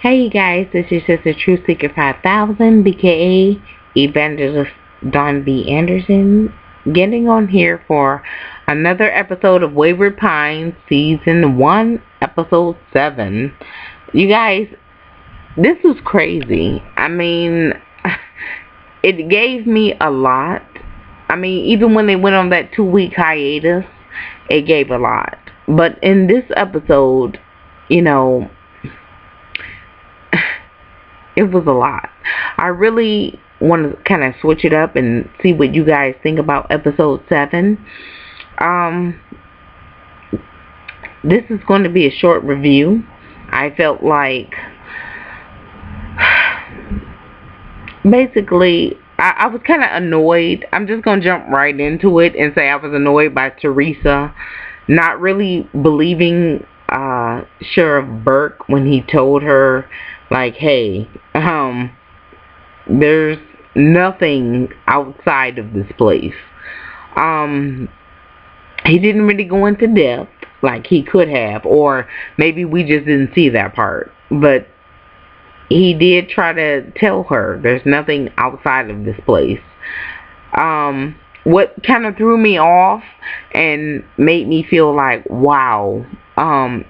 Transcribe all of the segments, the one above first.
Hey you guys, this is just a True Seeker 5000, BKA Evangelist Don B. Anderson, getting on here for another episode of Wayward Pines, Season 1, Episode 7. You guys, this was crazy. I mean, it gave me a lot. I mean, even when they went on that 2-week hiatus, it gave a lot. But in this episode, you know, it was a lot. I really want to kind of switch it up and see what you guys think about episode 7. This is going to be a short review. I felt like basically I was kind of annoyed. I'm just going to jump right into it and say I was annoyed by Teresa not really believing Sheriff Burke when he told her, like, hey, there's nothing outside of this place. He didn't really go into depth like he could have, or maybe we just didn't see that part, but he did try to tell her there's nothing outside of this place. What kind of threw me off and made me feel like wow,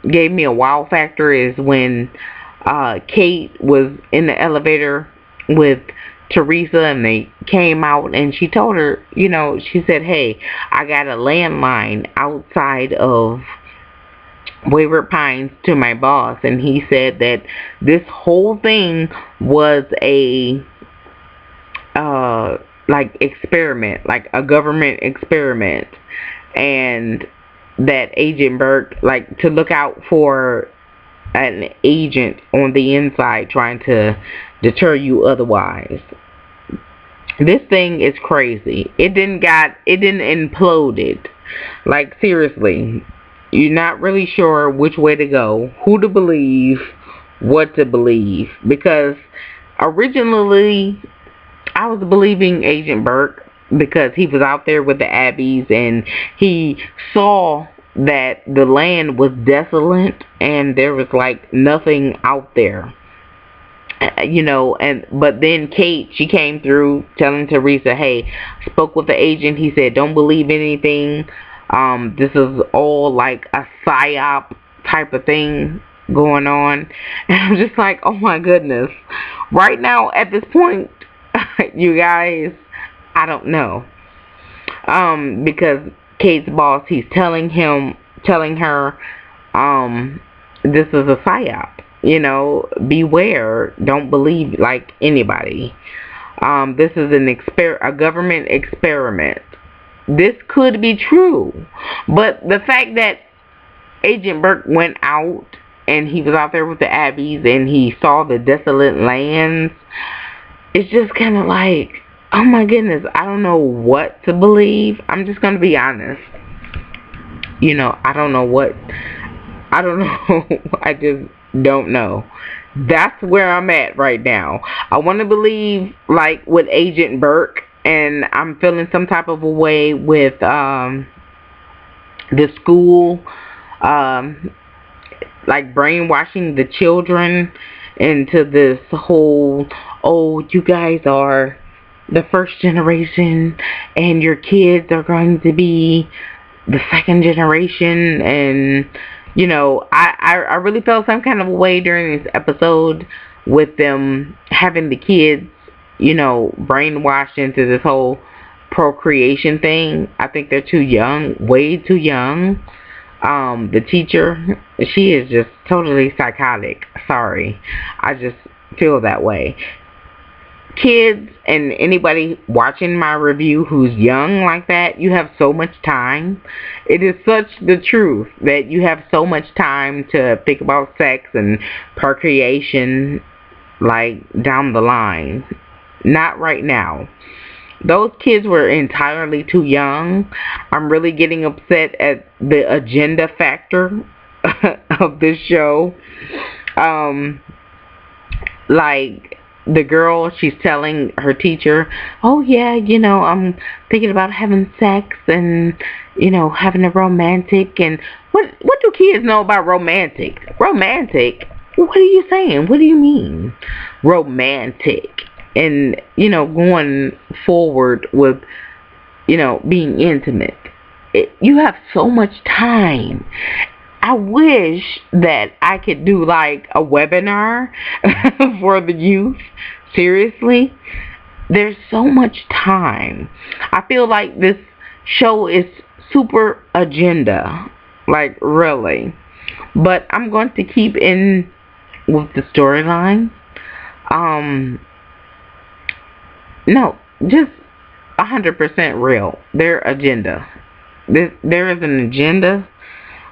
gave me a wow factor is when Kate was in the elevator with Teresa and they came out and she told her, you know, she said, hey, I got a landline outside of Wayward Pines to my boss, and he said that this whole thing was a like experiment, like a government experiment, and that Agent Burke, like, to look out for an agent on the inside trying to deter you otherwise. This thing is crazy. It didn't implode. Like, seriously, you're not really sure which way to go, who to believe, what to believe, because originally I was believing Agent Burke because he was out there with the Abbeys and he saw that the land was desolate and there was like nothing out there, you know. But then Kate, she came through telling Teresa, hey, spoke with the agent, he said don't believe anything, this is all like a psyop type of thing going on. And I'm just like, oh my goodness, right now at this point, you guys, I don't know, because Kate's boss, he's telling her, this is a psyop, you know, beware, don't believe like anybody. This is a government experiment. This could be true, but the fact that Agent Burke went out and he was out there with the Abbeys and he saw the desolate lands, it's just kind of like, oh my goodness, I don't know what to believe. I'm just going to be honest. You know, I don't know. I just don't know. That's where I'm at right now. I want to believe, like, with Agent Burke, and I'm feeling some type of a way with the school, like brainwashing the children into this whole, oh, you guys are the first generation and your kids are going to be the second generation. And you know, I really felt some kind of a way during this episode with them having the kids, you know, brainwashed into this whole procreation thing. I think they're too young, way too young. The teacher, she is just totally psychotic. Sorry, I just feel that way. Kids and anybody watching my review who's young like that, you have so much time. It is such the truth that you have so much time to think about sex and procreation, like, down the line. Not right now. Those kids were entirely too young. I'm really getting upset at the agenda factor of this show. Like, the girl, she's telling her teacher, oh yeah, you know, I'm thinking about having sex and, you know, having a romantic. And what do kids know about romantic? Romantic? what are you saying? What do you mean? Romantic. And, going forward with, being intimate. You have so much time. I wish that I could do like a webinar for the youth. Seriously. There's so much time. I feel like this show is super agenda. Like, really. But I'm going to keep in with the storyline. No, just 100% real. Their agenda. There is an agenda.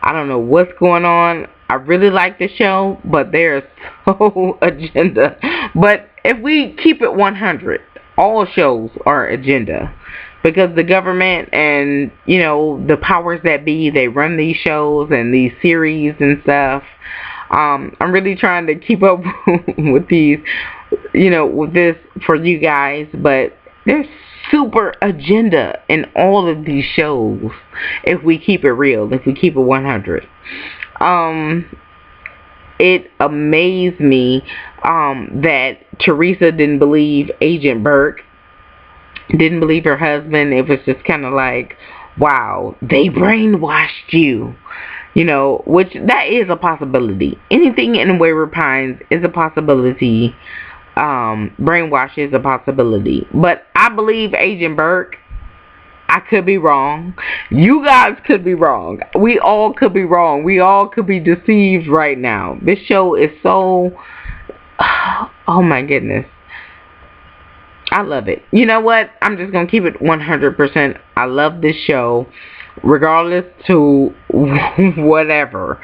I don't know what's going on. I really like the show, but there's so agenda. But if we keep it 100, all shows are agenda. Because the government and, the powers that be, they run these shows and these series and stuff. I'm really trying to keep up with these, with this for you guys. But there's super agenda in all of these shows if we keep it real, if we keep it 100. It amazed me that Teresa didn't believe Agent Burke, didn't believe her husband. It was just kind of like, wow, they brainwashed you. Which that is a possibility. Anything in Wayward Pines is a possibility. Brainwash is a possibility. But I believe Agent Burke. I could be wrong. You guys could be wrong. We all could be wrong. We all could be deceived right now. This show is so... Oh my goodness. I love it. You know what? I'm just going to keep it 100%. I love this show. Regardless to whatever.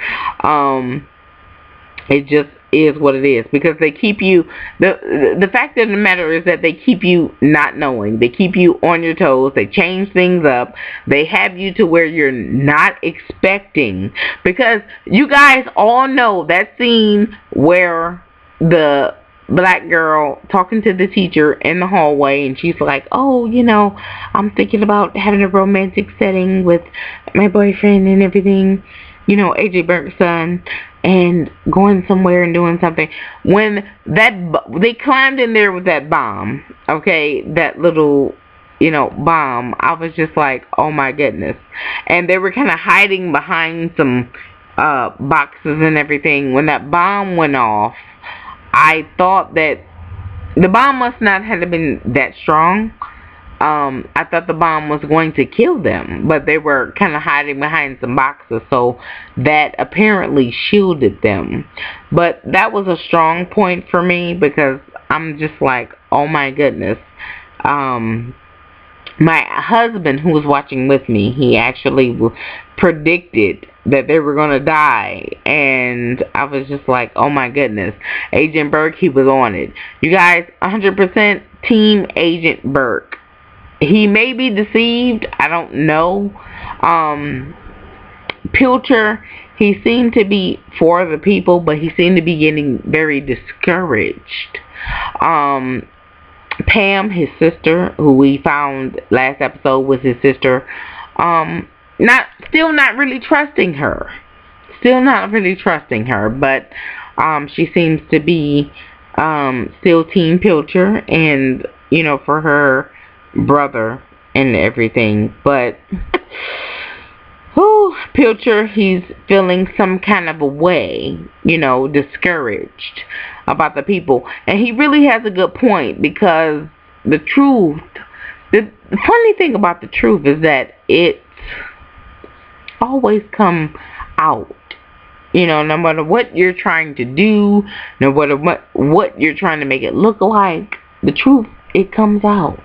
It just is what it is, because they keep you, the fact of the matter is that they keep you not knowing. They keep you on your toes. They change things up. They have you to where you're not expecting, because you guys all know that scene where the black girl talking to the teacher in the hallway, and she's like, oh, I'm thinking about having a romantic setting with my boyfriend and everything, AJ Burke's son, and going somewhere and doing something. When they climbed in there with that bomb, okay, that little, bomb, I was just like, oh my goodness. And they were kind of hiding behind some boxes and everything. When that bomb went off, I thought that the bomb must not have been that strong. I thought the bomb was going to kill them, but they were kind of hiding behind some boxes, so that apparently shielded them. But that was a strong point for me, because I'm just like, oh my goodness. My husband, who was watching with me, he actually predicted that they were going to die, and I was just like, oh my goodness. Agent Burke, he was on it. You guys, 100% Team Agent Burke. He may be deceived, I don't know. Pilcher, he seemed to be for the people, but he seemed to be getting very discouraged. Pam, his sister, who we found last episode was his sister, still not really trusting her. But she seems to be still Team Pilcher, and for her brother and everything. But Pilcher, he's feeling some kind of a way, discouraged about the people. And he really has a good point, because the funny thing about the truth is that it always come out. No matter what you're trying to do, no matter what you're trying to make it look like, the truth, it comes out.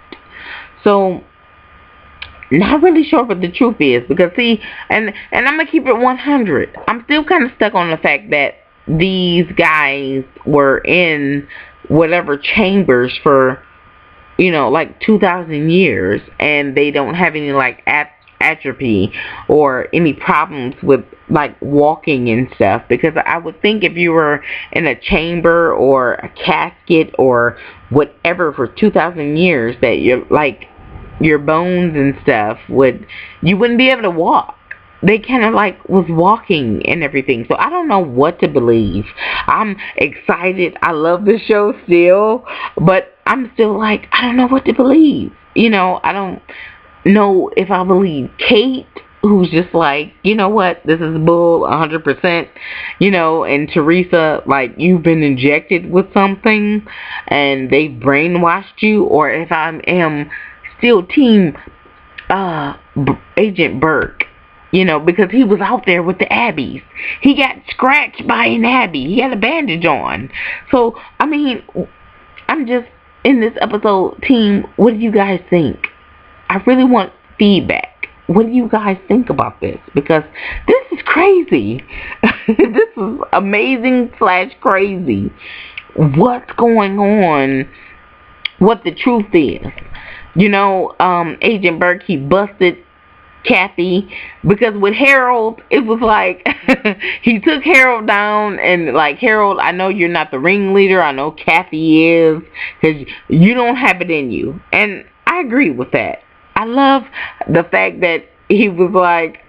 So, not really sure what the truth is, because see, and I'm going to keep it 100. I'm still kind of stuck on the fact that these guys were in whatever chambers for, like 2,000 years, and they don't have any, like, atrophy or any problems with, like, walking and stuff. Because I would think if you were in a chamber or a casket or whatever for 2,000 years, that you're, like, your bones and stuff you wouldn't be able to walk. they kind of like was walking and everything. So I don't know what to believe. I'm excited. I love the show still, but I'm still like, I don't know what to believe. I don't know if I believe Kate, who's just like, you know what, this is bull 100%, and Teresa, like, you've been injected with something and they brainwashed you, or if I am still team Agent Burke, because he was out there with the Abbeys. He got scratched by an Abbey. He had a bandage on. So, I mean, I'm just, in this episode, team, what do you guys think? I really want feedback. What do you guys think about this? Because this is crazy. This is amazing / crazy. What's going on? What the truth is. Agent Burke, he busted Kathy, because with Harold, it was like, he took Harold down, and like, Harold, I know you're not the ringleader, I know Kathy is, because you don't have it in you, and I agree with that. I love the fact that he was like,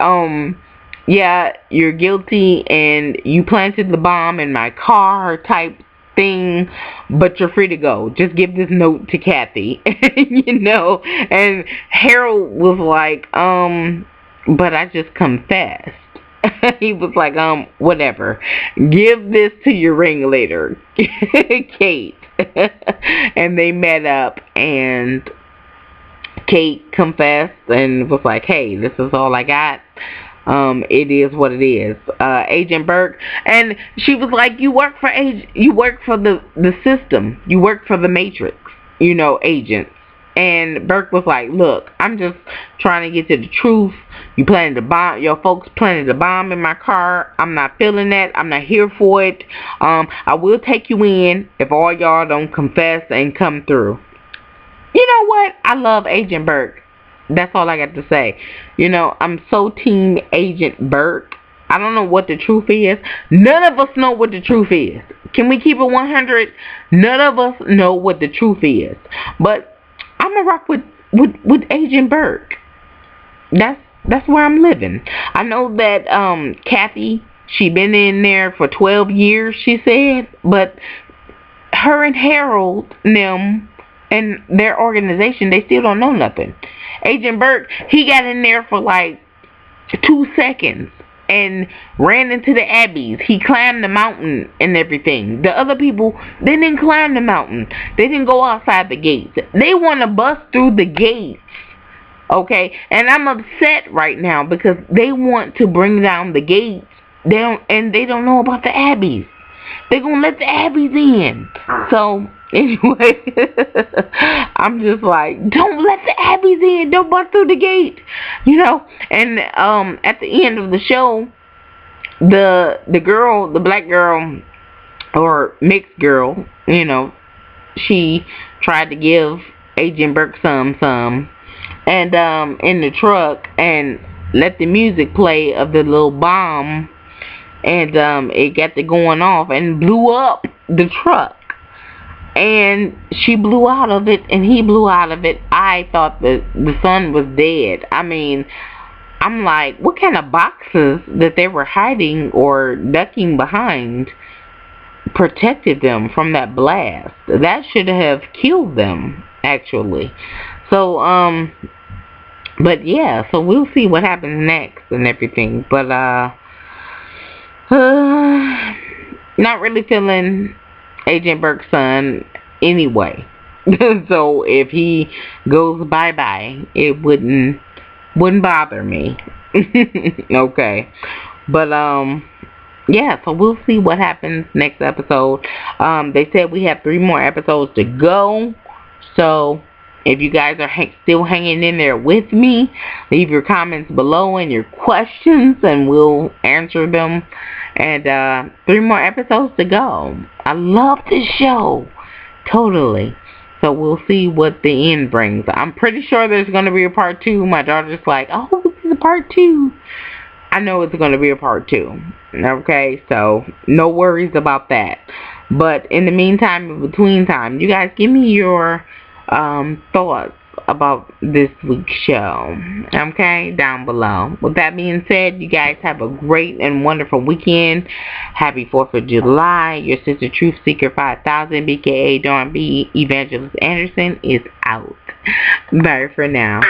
yeah, you're guilty, and you planted the bomb in my car type thing, but you're free to go. Just give this note to Kathy. And Harold was like, but I just confessed. He was like, whatever. Give this to your ringleader, Kate. And they met up, and Kate confessed and was like, hey, this is all I got. It is what it is. Agent Burke, and she was like, you work for the system, you work for the Matrix, agents. And Burke was like, look, I'm just trying to get to the truth. You planted a bomb, your folks planted a bomb in my car. I'm not feeling that. I'm not here for it. I will take you in if all y'all don't confess and come through. You know what? I love Agent Burke. That's all I got to say. I'm so team Agent Burke. I don't know what the truth is. None of us know what the truth is. Can we keep it 100? None of us know what the truth is. But I'm going to rock with Agent Burke. That's where I'm living. I know that Kathy, she been in there for 12 years, she said. But her and Harold, them, and their organization, they still don't know nothing. Agent Burke, he got in there for like 2 seconds and ran into the Abbeys. He climbed the mountain and everything. The other people, they didn't climb the mountain. They didn't go outside the gates. They want to bust through the gates. Okay? And I'm upset right now because they want to bring down the gates. They don't know about the Abbeys. They're going to let the Abbeys in. So, anyway, I'm just like, don't let the Abbeys in. Don't bust through the gate. And at the end of the show, the girl, the black girl, or mixed girl, she tried to give Agent Burke some. And in the truck, and let the music play of the little bomb. And it got to going off and blew up the truck. And she blew out of it, and he blew out of it. I thought that the son was dead. I mean, I'm like, what kind of boxes that they were hiding or ducking behind protected them from that blast? That should have killed them, actually. So, but yeah, so we'll see what happens next and everything. But, not really feeling Agent Burke's son anyway. So if he goes bye-bye, it wouldn't bother me. Okay. But yeah, so we'll see what happens next episode. They said we have 3 more episodes to go. So if you guys are still hanging in there with me, leave your comments below and your questions, and we'll answer them. And 3 more episodes to go. I love this show. Totally. So we'll see what the end brings. I'm pretty sure there's going to be a part 2. My daughter's like, oh, this is a part 2. I know it's going to be a part 2. Okay, so no worries about that. But in the meantime, in between time, you guys give me your thoughts about this week's show, okay, down below. With that being said, you guys have a great and wonderful weekend. Happy 4th of July. Your sister Truth Seeker 5000, BKA Dawn B. Evangelist Anderson is out. Bye for now.